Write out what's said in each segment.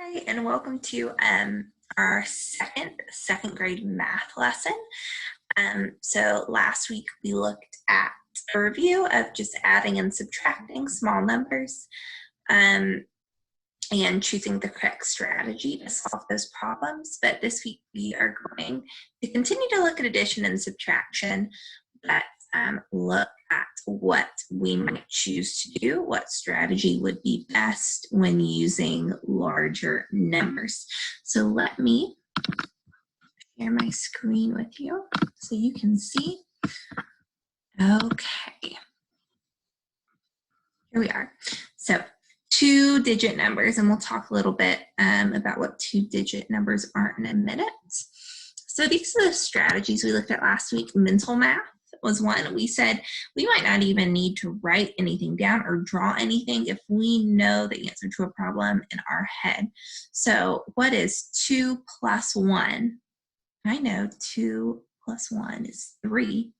Hi, and welcome to our second grade math lesson. So last week we looked at a review of just adding and subtracting small numbers and choosing the correct strategy to solve those problems. But this week we are going to continue to look at addition and subtraction, but look at what we might choose to do, what strategy would be best when using larger numbers. So let me share my screen with you so you can see. Okay, here we are. So two-digit numbers, and we'll talk a little bit about what two-digit numbers are in a minute. So these are the strategies we looked at last week. Mental math was one. We said we might not even need to write anything down or draw anything if we know the answer to a problem in our head. So what is 2 plus 1? I know 2 plus 1 is 3.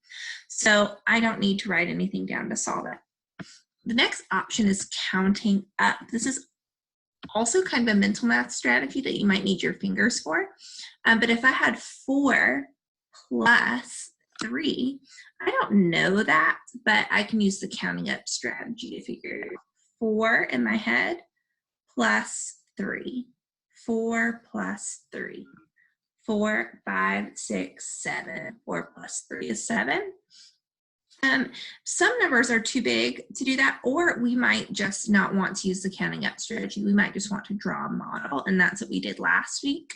So I don't need to write anything down to solve it. The next option is counting up. This is also kind of a mental math strategy that you might need your fingers for. But if I had 4 plus 3, I don't know that, but I can use the counting up strategy to figure it out. 4 in my head plus 3. 4 plus 3. 4, 5, 6, 7. 4 plus 3 is 7. Some numbers are too big to do that, or we might just not want to use the counting up strategy. We might just want to draw a model, and that's what we did last week.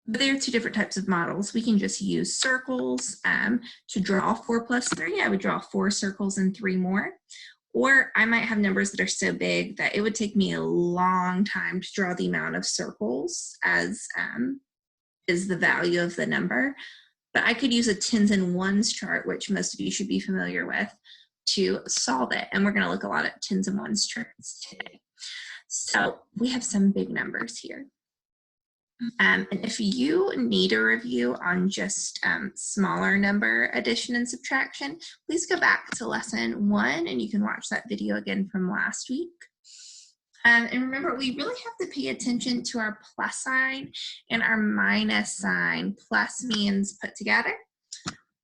But there are two different types of models. We can just use circles to draw 4 plus 3. I would draw 4 circles and 3 more. Or I might have numbers that are so big that it would take me a long time to draw the amount of circles as is the value of the number. But I could use a tens and ones chart, which most of you should be familiar with, to solve it. And we're going to look a lot at tens and ones charts today. So we have some big numbers here. And if you need a review on just smaller number addition and subtraction, please go back to lesson 1 and you can watch that video again from last week. And remember, we really have to pay attention to our plus sign and our minus sign. Plus means put together.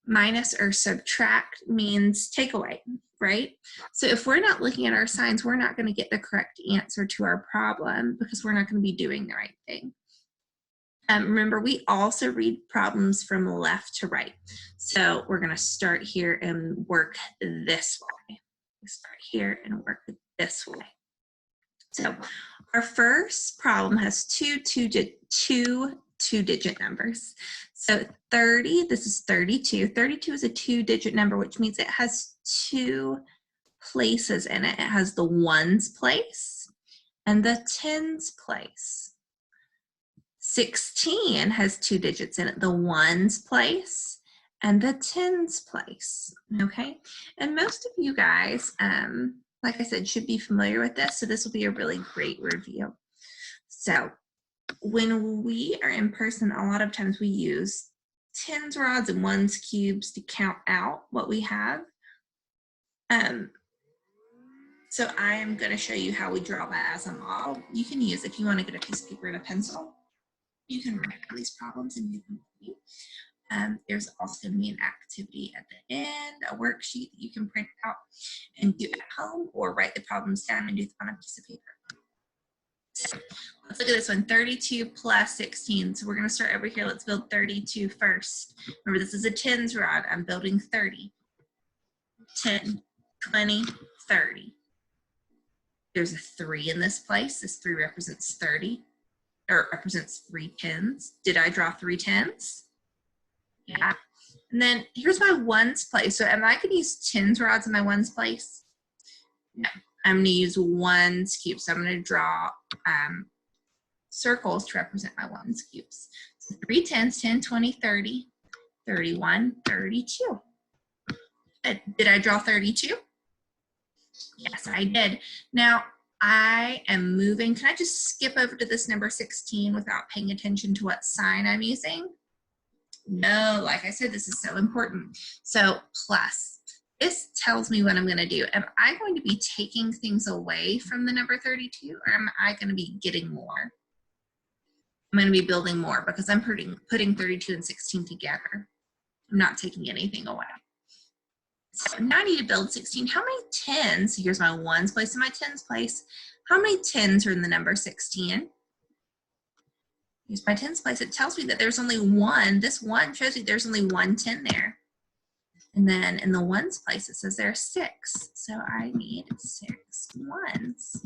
Minus or subtract means take away, right? So if we're not looking at our signs, we're not going to get the correct answer to our problem because we're not going to be doing the right thing. Remember, we also read problems from left to right. So we're going to start here and work this way. We start here and work this way. So our first problem has two two-digit numbers. So 30, this is 32. 32 is a two-digit number, which means it has 2 places in it. It has the ones place and the tens place. 16 has 2 digits in it, the ones place and the tens place, okay? And most of you guys, like I said, should be familiar with this, so this will be a really great review. So when we are in person, a lot of times we use tens rods and ones cubes to count out what we have. So I am going to show you how we draw that as a model. You can use, if you want to get a piece of paper and a pencil, you can write down these problems and do them for you. There's also going to be an activity at the end, a worksheet that you can print out and do at home, or write the problems down and do them on a piece of paper. So let's look at this one, 32 plus 16. So we're going to start over here. Let's build 32 first. Remember, this is a tens rod. I'm building 30. 10, 20, 30. There's a 3 in this place. This 3 represents 30. Or represents 3 tens. Did I draw 3 tens? Yeah. And then here's my ones place. So am I going to use tens rods in my ones place? No. I'm going to use ones cubes. So I'm going to draw circles to represent my ones cubes. So 3 tens, 10, 20, 30, 31, 32. Did I draw 32? Yes, I did. Now, I am moving. Can I just skip over to this number 16 without paying attention to what sign I'm using? No, like I said, this is so important. So plus. this tells me what I'm going to do. Am I going to be taking things away from the number 32, or am I going to be getting more? I'm going to be building more because I'm putting 32 and 16 together. I'm not taking anything away. So now I need to build 16. How many tens? Here's my ones place and my tens place. How many tens are in the number 16? Here's my tens place. It tells me that there's only one. This one shows me there's only one 10 there. And then in the ones place, it says there are 6. So I need 6 ones.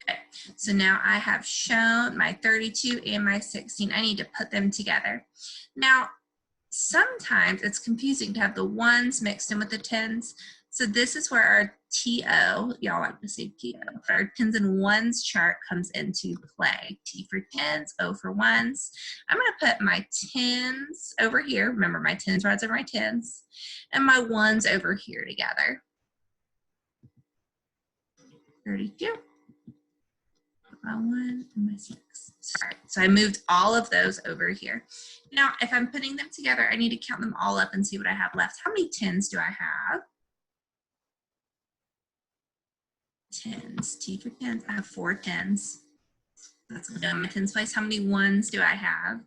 Okay, so now I have shown my 32 and my 16. I need to put them together. Now, sometimes it's confusing to have the ones mixed in with the tens. So this is where our TO, y'all like to say TO, our tens and ones chart comes into play. T for tens, O for ones. I'm going to put my tens over here. Remember, my tens rods over my tens, and my ones over here together. 32. My 1 and my 6. All right, so I moved all of those over here. Now, if I'm putting them together, I need to count them all up and see what I have left. How many tens do I have? Tens. T for tens. I have 4 tens. That's going to go in my tens place. How many ones do I have?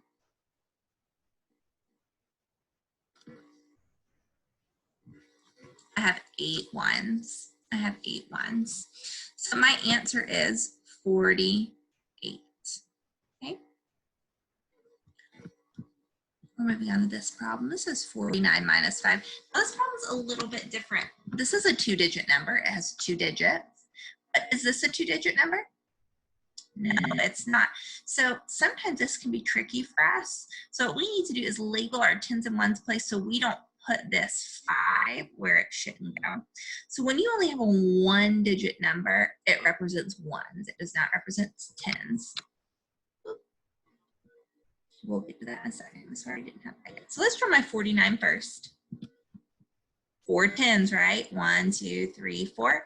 I have 8 ones. I have 8 ones. So my answer is 48. Okay. We're moving on to this problem. This is 49 minus 5. Now, this problem is a little bit different. This is a 2-digit number. It has 2 digits. But is this a 2-digit number? No, it's not. So sometimes this can be tricky for us. So what we need to do is label our tens and ones place so we don't put this 5 where it shouldn't go. So when you only have a 1-digit number, it represents ones. It does not represent tens. We'll get to that in a second. Sorry, I didn't have that yet. So let's try my 49 first. 4 tens, right? 1, 2, 3, 4.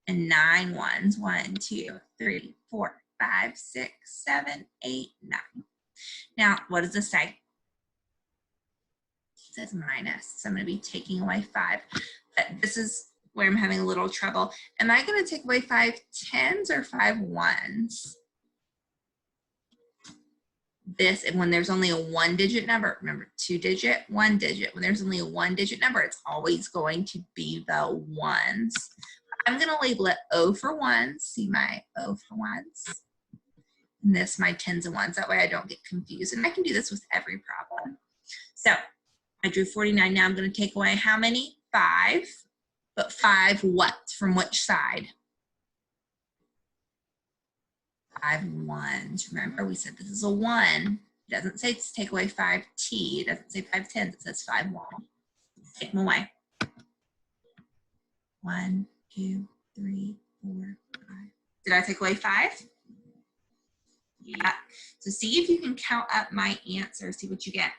And 9 ones. 1, 2, 3, 4, 5, 6, 7, 8, 9. Now, what does this say? It says minus. So I'm going to be taking away 5. But this is where I'm having a little trouble. Am I going to take away 5 tens or 5 ones? This, and when there's only a 1-digit number, remember 2-digit, 1-digit. When there's only a 1-digit number, it's always going to be the ones. I'm going to label it O for ones. See my O for ones. And this my tens and ones. That way I don't get confused. And I can do this with every problem. So I drew 49. Now I'm going to take away how many? 5. But 5 what? From which side? 5 ones. Remember, we said this is a 1. It doesn't say to take away 5 T. It doesn't say 5 tens. It says 5 1. Take them away. 1, 2, 3, 4, 5. Did I take away 5? Yeah. So see if you can count up my answer. See what you get.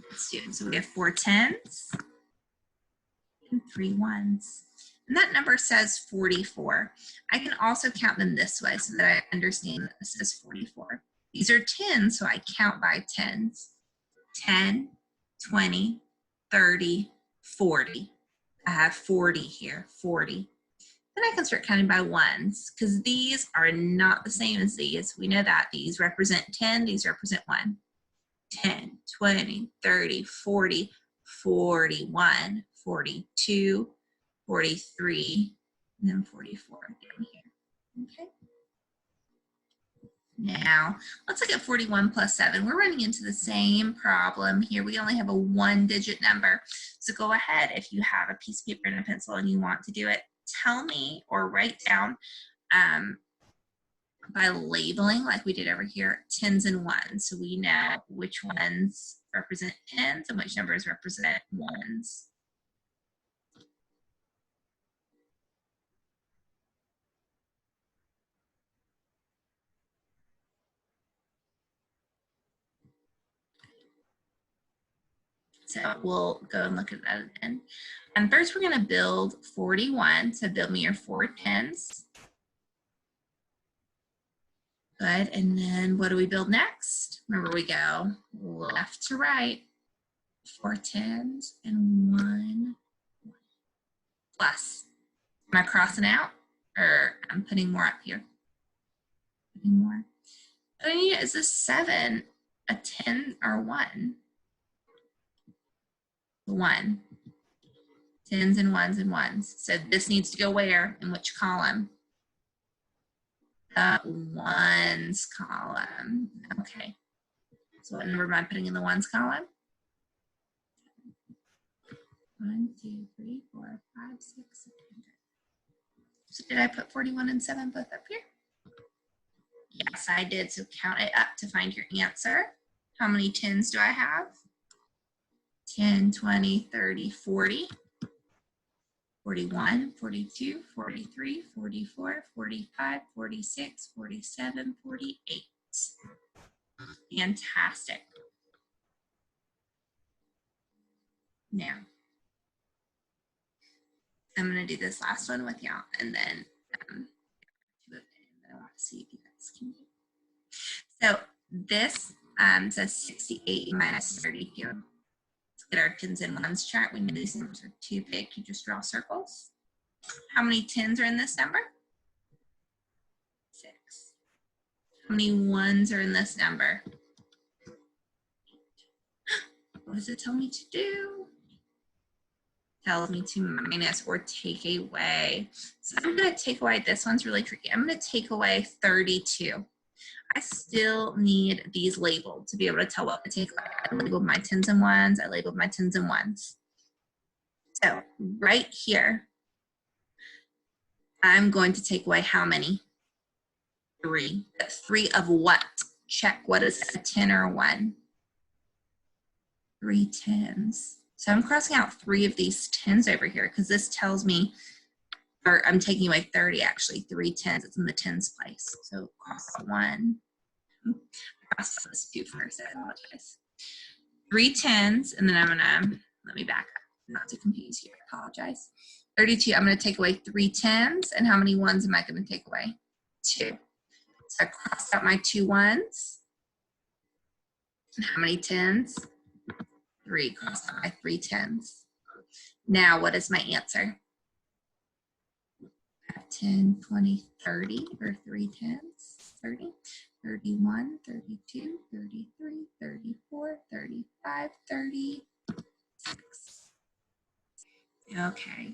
Let's do it. So we have 4 tens and 3 ones. And that number says 44. I can also count them this way so that I understand that this is 44. These are tens, so I count by tens. 10, 20, 30, 40. I have 40 here, 40. Then I can start counting by ones because these are not the same as these. We know that these represent 10, these represent 1. 10, 20, 30, 40, 41, 42, 43, and then 44 down here. Okay. Now, let's look at 41 plus 7. We're running into the same problem here. We only have a 1-digit number. So go ahead, if you have a piece of paper and a pencil and you want to do it, tell me or write down by labeling, like we did over here, tens and ones. So we know which ones represent tens and which numbers represent ones. So we'll go and look at that again. And first we're going to build 41. So build me your 4 tens. Good. And then what do we build next? Remember, we go left to right. 4 10s and 1 plus. Am I crossing out, or I'm putting more up here? Putting more. What I need is a 7, a 10, or 1. 1. 10s and 1s and 1s. So this needs to go where? In which column? The 1s column. Okay. So what number am I putting in the 1s column? 1, 2, 3, 4, 5, 6, 7. So did I put 41 and 7 both up here? Yes, I did. So count it up to find your answer. How many 10s do I have? 10, 20, 30, 40, 41, 42, 43, 44, 45, 46, 47, 48. Fantastic. Now, I'm going to do this last one with y'all, and then I want to see if you guys can do. So this says 68 minus 32. Let's get our 10s and 1s chart. We know these numbers are too big to just draw circles. How many 10s are in this number? 6. How many 1s are in this number? What does it tell me to do? Tells me to minus or take away. So I'm going to take away, this one's really tricky. I'm going to take away 32. I still need these labeled to be able to tell what to take away. I labeled my 10s and 1s. I labeled my 10s and 1s. So right here, I'm going to take away how many? 3. 3 of what? Check. What is a 10 or a 1? 3 10s. So I'm crossing out 3 of these 10s over here because this tells me, or I'm taking away 30 actually, 3 10s. It's in the 10s place. So cross 1. Cross this 2 first, I apologize. 3 10s, and then I'm gonna, let me back up, not to confuse you, I apologize. 32, I'm gonna take away 3 10s, and how many 1s am I gonna take away? 2. So I crossed out my 2 1s. And how many 10s? 3, crossed out my 3 10s. Now, what is my answer? 10, 20, 30, or 3 10s, 30, 31, 32, 33, 34, 35, 36. Okay,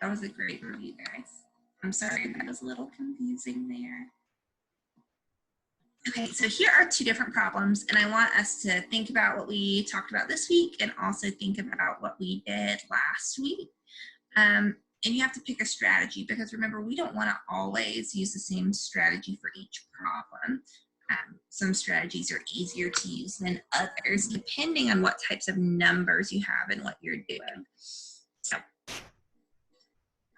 that was a great review, guys. I'm sorry, that was a little confusing there. Okay, so here are 2 different problems, and I want us to think about what we talked about this week and also think about what we did last week. And you have to pick a strategy because remember, we don't want to always use the same strategy for each problem. Some strategies are easier to use than others, depending on what types of numbers you have and what you're doing. So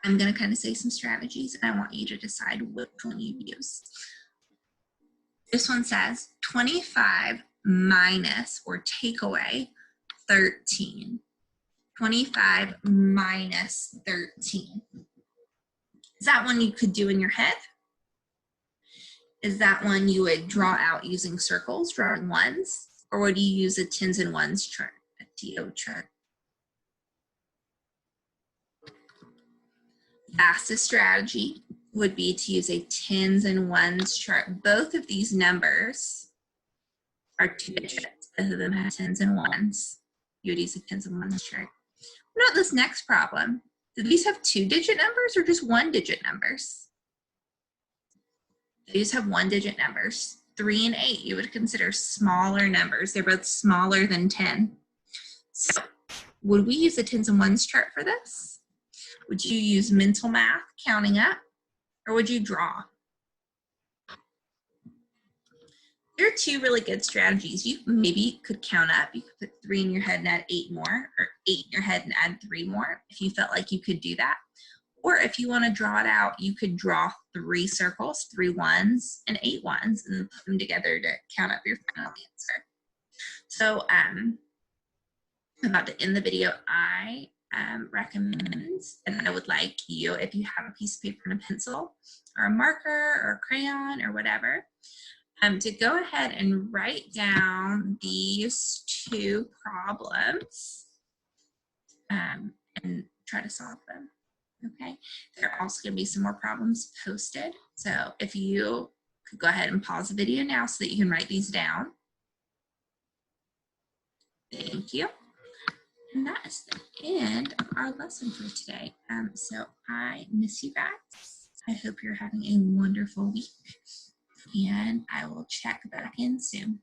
I'm going to kind of say some strategies, and I want you to decide which one you use. This one says 25 minus or take away 13. 25 minus 13. Is that one you could do in your head? Is that one you would draw out using circles, drawing 1s? Or would you use a 10s and 1s chart, a TO chart? Fastest strategy would be to use a 10s and 1s chart. Both of these numbers are 2 digits. Both of them have 10s and 1s. You would use a 10s and 1s chart. What about this next problem? Do these have 2-digit numbers or just 1-digit numbers? These have 1-digit numbers. 3 and 8 you would consider smaller numbers. They're both smaller than 10. So would we use a 10s and 1s chart for this? Would you use mental math, counting up, or would you draw? There are 2 really good strategies. You maybe could count up. You could put 3 in your head and add 8 more, or 8 in your head and add 3 more if you felt like you could do that. Or if you want to draw it out, you could draw 3 circles, 3 1s and 8 1s, and put them together to count up your final answer. So I'm about to end the video. I recommend, and I would like you, if you have a piece of paper and a pencil or a marker or a crayon or whatever, to go ahead and write down these two problems and try to solve them. Okay, there are also going to be some more problems posted. So if you could go ahead and pause the video now so that you can write these down. Thank you. And that is the end of our lesson for today. So I miss you guys. I hope you're having a wonderful week, and I will check back in soon.